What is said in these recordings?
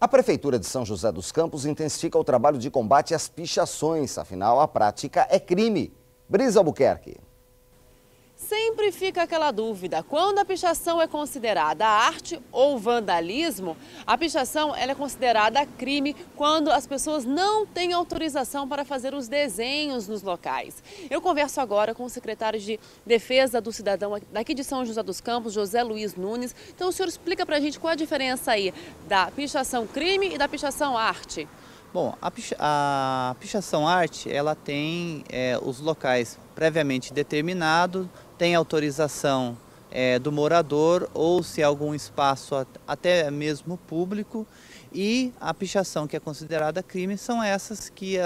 A Prefeitura de São José dos Campos intensifica o trabalho de combate às pichações, afinal a prática é crime. Brisa Albuquerque. Sempre fica aquela dúvida, quando a pichação é considerada arte ou vandalismo, a pichação ela é considerada crime quando as pessoas não têm autorização para fazer os desenhos nos locais. Eu converso agora com o secretário de Defesa do Cidadão daqui de São José dos Campos, José Luiz Nunes. Então o senhor explica para a gente qual a diferença aí da pichação crime e da pichação arte. Bom, a pichação arte, ela tem os locais previamente determinados, tem autorização do morador ou se algum espaço até mesmo público, e a pichação que é considerada crime são essas que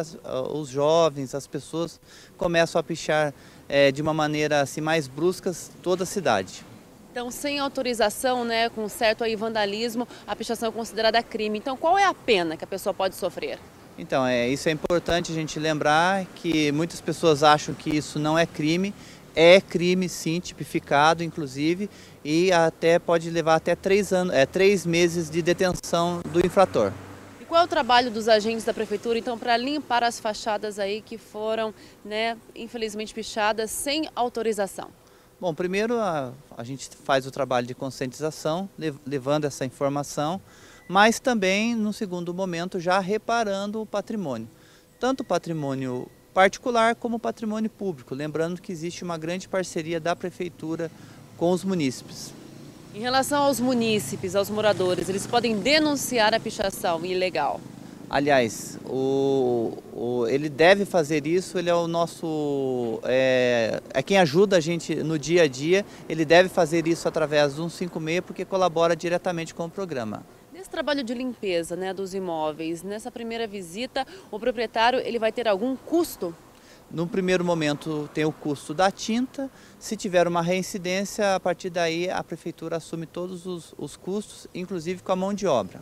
os jovens, as pessoas começam a pichar de uma maneira assim, mais brusca toda a cidade. Então, sem autorização, né, com certo aí vandalismo, a pichação é considerada crime. Então, qual é a pena que a pessoa pode sofrer? Então, isso é importante a gente lembrar que muitas pessoas acham que isso não é crime. É crime, sim, tipificado, inclusive, e até pode levar até 3 meses de detenção do infrator. E qual é o trabalho dos agentes da Prefeitura, então, para limpar as fachadas aí que foram, né, infelizmente pichadas sem autorização? Bom, primeiro a gente faz o trabalho de conscientização, levando essa informação, mas também, no segundo momento, já reparando o patrimônio. Tanto o patrimônio particular como o patrimônio público, lembrando que existe uma grande parceria da Prefeitura com os munícipes. Em relação aos munícipes, aos moradores, eles podem denunciar a pichação ilegal? Aliás, ele deve fazer isso, ele é o nosso, é quem ajuda a gente no dia a dia, ele deve fazer isso através do 156 porque colabora diretamente com o programa. Nesse trabalho de limpeza, né, dos imóveis, nessa primeira visita, o proprietário ele vai ter algum custo? No primeiro momento tem o custo da tinta, se tiver uma reincidência, a partir daí a Prefeitura assume todos os custos, inclusive com a mão de obra.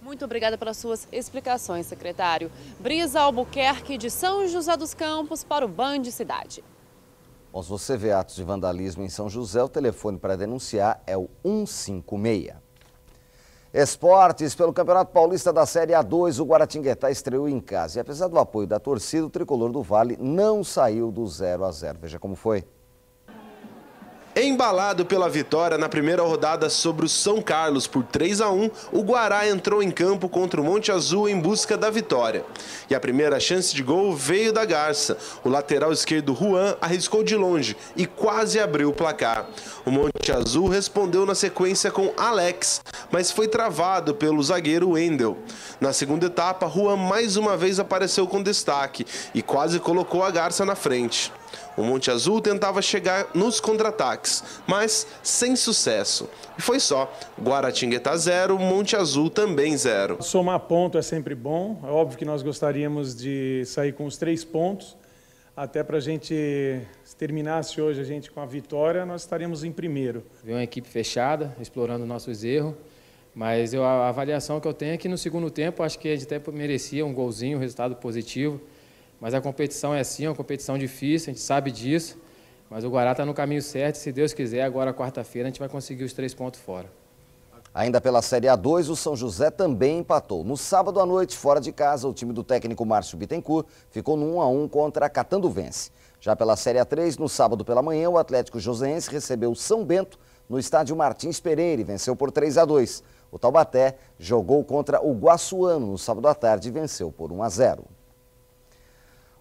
Muito obrigada pelas suas explicações, secretário. Brisa Albuquerque, de São José dos Campos, para o Band Cidade. Bom, se você vê atos de vandalismo em São José, o telefone para denunciar é o 156. Esportes, pelo Campeonato Paulista da Série A2, o Guaratinguetá estreou em casa. E apesar do apoio da torcida, o tricolor do Vale não saiu do 0-0. Veja como foi. Embalado pela vitória na primeira rodada sobre o São Carlos por 3-1, o Guará entrou em campo contra o Monte Azul em busca da vitória. E a primeira chance de gol veio da Garça. O lateral esquerdo Juan arriscou de longe e quase abriu o placar. O Monte Azul respondeu na sequência com Alex, mas foi travado pelo zagueiro Wendel. Na segunda etapa, Juan mais uma vez apareceu com destaque e quase colocou a Garça na frente. O Monte Azul tentava chegar nos contra-ataques, mas sem sucesso. E foi só. Guaratinguetá 0, Monte Azul também 0. Somar ponto é sempre bom. É óbvio que nós gostaríamos de sair com os 3 pontos. Até para a gente, se terminasse hoje a gente com a vitória, nós estaríamos em primeiro. Veio uma equipe fechada, explorando nossos erros. Mas a avaliação que eu tenho é que no segundo tempo, acho que a gente até merecia um golzinho, um resultado positivo. Mas a competição é assim, é uma competição difícil, a gente sabe disso. Mas o Guará está no caminho certo, se Deus quiser, agora quarta-feira a gente vai conseguir os 3 pontos fora. Ainda pela Série A2, o São José também empatou. No sábado à noite, fora de casa, o time do técnico Márcio Bittencourt ficou no 1-1 contra a Catanduvense. Já pela Série A3, no sábado pela manhã, o Atlético Joseense recebeu o São Bento no estádio Martins Pereira e venceu por 3-2. O Taubaté jogou contra o Guaçuano no sábado à tarde e venceu por 1-0.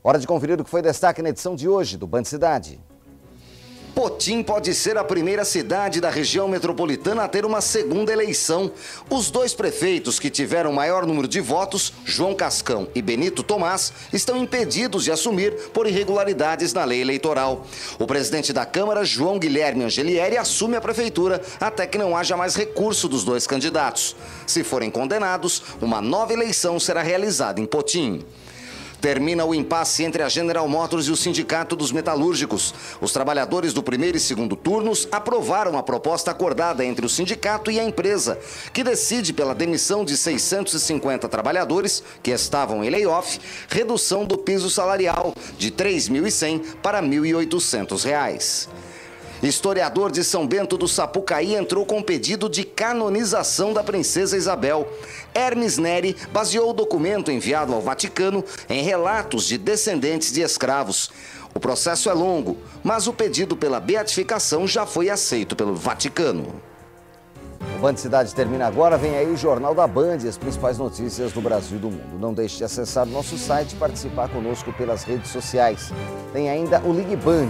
Hora de conferir o que foi destaque na edição de hoje do Band Cidade. Potim pode ser a primeira cidade da região metropolitana a ter uma segunda eleição. Os 2 prefeitos que tiveram maior número de votos, João Cascão e Benito Tomás, estão impedidos de assumir por irregularidades na lei eleitoral. O presidente da Câmara, João Guilherme Angelieri, assume a prefeitura até que não haja mais recurso dos 2 candidatos. Se forem condenados, uma nova eleição será realizada em Potim. Termina o impasse entre a General Motors e o Sindicato dos Metalúrgicos. Os trabalhadores do primeiro e segundo turnos aprovaram a proposta acordada entre o sindicato e a empresa, que decide pela demissão de 650 trabalhadores que estavam em layoff, redução do piso salarial de R$ 3.100 para R$ 1.800. Historiador de São Bento do Sapucaí entrou com pedido de canonização da princesa Isabel. Hermes Neri baseou o documento enviado ao Vaticano em relatos de descendentes de escravos. O processo é longo, mas o pedido pela beatificação já foi aceito pelo Vaticano. O Band Cidade termina agora, vem aí o Jornal da Band e as principais notícias do Brasil e do mundo. Não deixe de acessar o nosso site e participar conosco pelas redes sociais. Tem ainda o Ligue Band.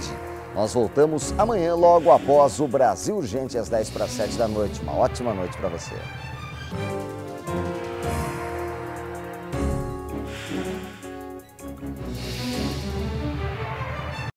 Nós voltamos amanhã, logo após o Brasil Urgente, às 10 para 7 da noite. Uma ótima noite para você.